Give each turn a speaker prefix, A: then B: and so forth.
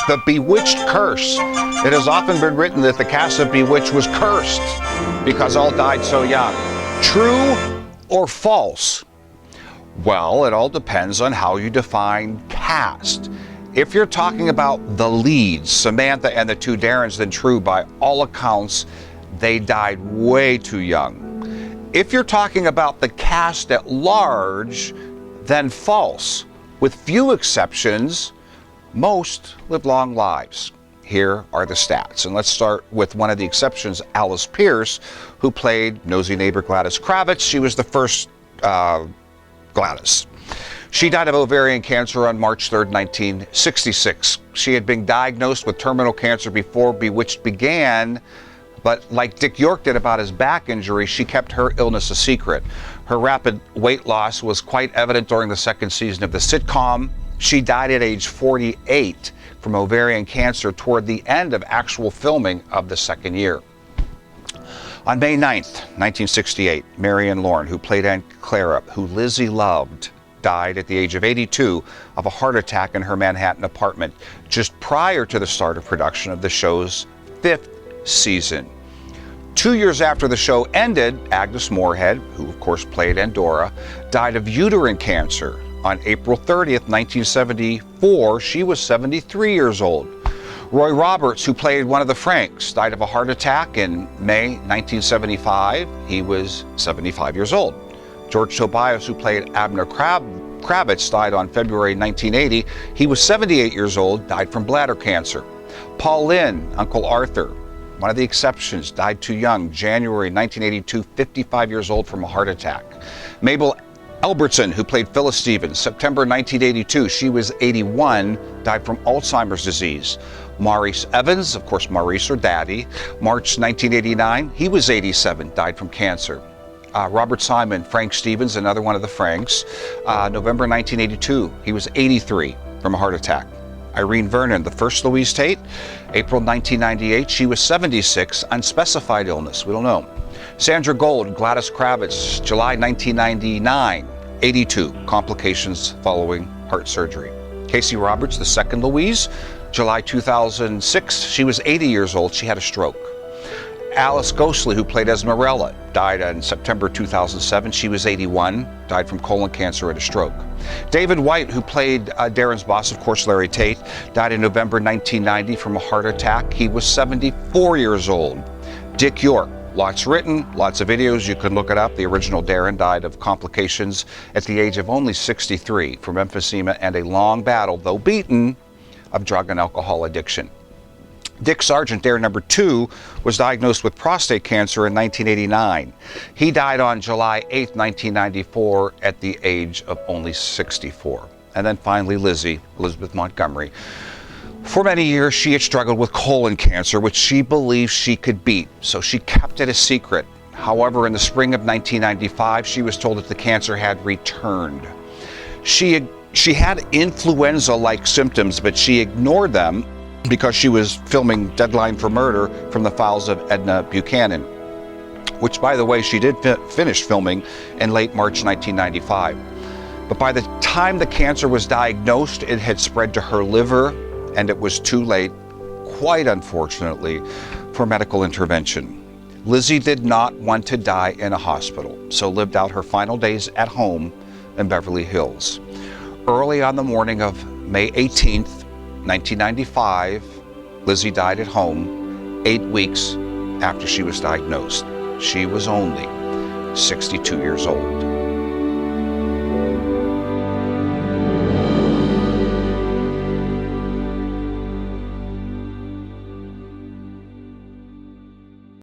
A: The Bewitched Curse. It has often been written that the cast of Bewitched was cursed because all died so young. True or false? Well, it all depends on how you define cast. If you're talking about the leads, Samantha and the two Darrens, then true. By all accounts, they died way too young. If you're talking about the cast at large, then false. With few exceptions, most live long lives. Here are the stats. And let's start with one of the exceptions, Alice Pearce, who played nosy neighbor Gladys Kravitz. She was the first Gladys. She died of ovarian cancer on March 3rd, 1966. She had been diagnosed with terminal cancer before Bewitched began, but like Dick York did about his back injury, she kept her illness a secret. Her rapid weight loss was quite evident during the second season of the sitcom. She died at age 48 from ovarian cancer toward the end of actual filming of the second year. On May 9th, 1968, Marion Lorne, who played Aunt Clara, who Lizzie loved, died at the age of 82 of a heart attack in her Manhattan apartment just prior to the start of production of the show's 5th season. 2 years after the show ended, Agnes Moorehead, who of course played Andorra, died of uterine cancer on April 30th, 1974. She was 73 years old. Roy Roberts, who played one of the Franks, died of a heart attack in May 1975. He was 75 years old. George Tobias, who played Abner Kravitz, died on February 1980. He was 78 years old, died from bladder cancer. Paul Lynde, Uncle Arthur, one of the exceptions, died too young, January 1982, 55 years old from a heart attack. Mabel Albertson, who played Phyllis Stevens, September 1982, she was 81, died from Alzheimer's disease. Maurice Evans, of course Maurice or Daddy, March 1989, he was 87, died from cancer. Robert Simon, Frank Stevens, another one of the Franks, November 1982, he was 83 from a heart attack. Irene Vernon, the first Louise Tate, April 1998, she was 76, unspecified illness, we don't know. Sandra Gold, Gladys Kravitz, July 1999, 82, complications following heart surgery. Casey Roberts, the second Louise, July 2006, she was 80 years old, she had a stroke. Alice Ghostley, who played Esmeralda, died in September 2007. She was 81, died from colon cancer and a stroke. David White, who played Darren's boss, of course, Larry Tate, died in November 1990 from a heart attack. He was 74 years old. Dick York, lots written, lots of videos. You can look it up. The original Darren died of complications at the age of only 63 from emphysema and a long battle, though beaten, of drug and alcohol addiction. Dick Sargent, Darren number 2, was diagnosed with prostate cancer in 1989. He died on July 8, 1994, at the age of only 64. And then finally Lizzie, Elizabeth Montgomery. For many years, she had struggled with colon cancer, which she believed she could beat, so she kept it a secret. However, in the spring of 1995, she was told that the cancer had returned. She had influenza-like symptoms, but she ignored them because she was filming Deadline for Murder from the files of Edna Buchanan, which, by the way, she did finish filming in late March 1995. But by the time the cancer was diagnosed, it had spread to her liver, and it was too late, quite unfortunately, for medical intervention. Lizzie did not want to die in a hospital, so lived out her final days at home in Beverly Hills. Early on the morning of May 18th, 1995, Lizzie died at home 8 weeks after she was diagnosed. She was only 62 years old.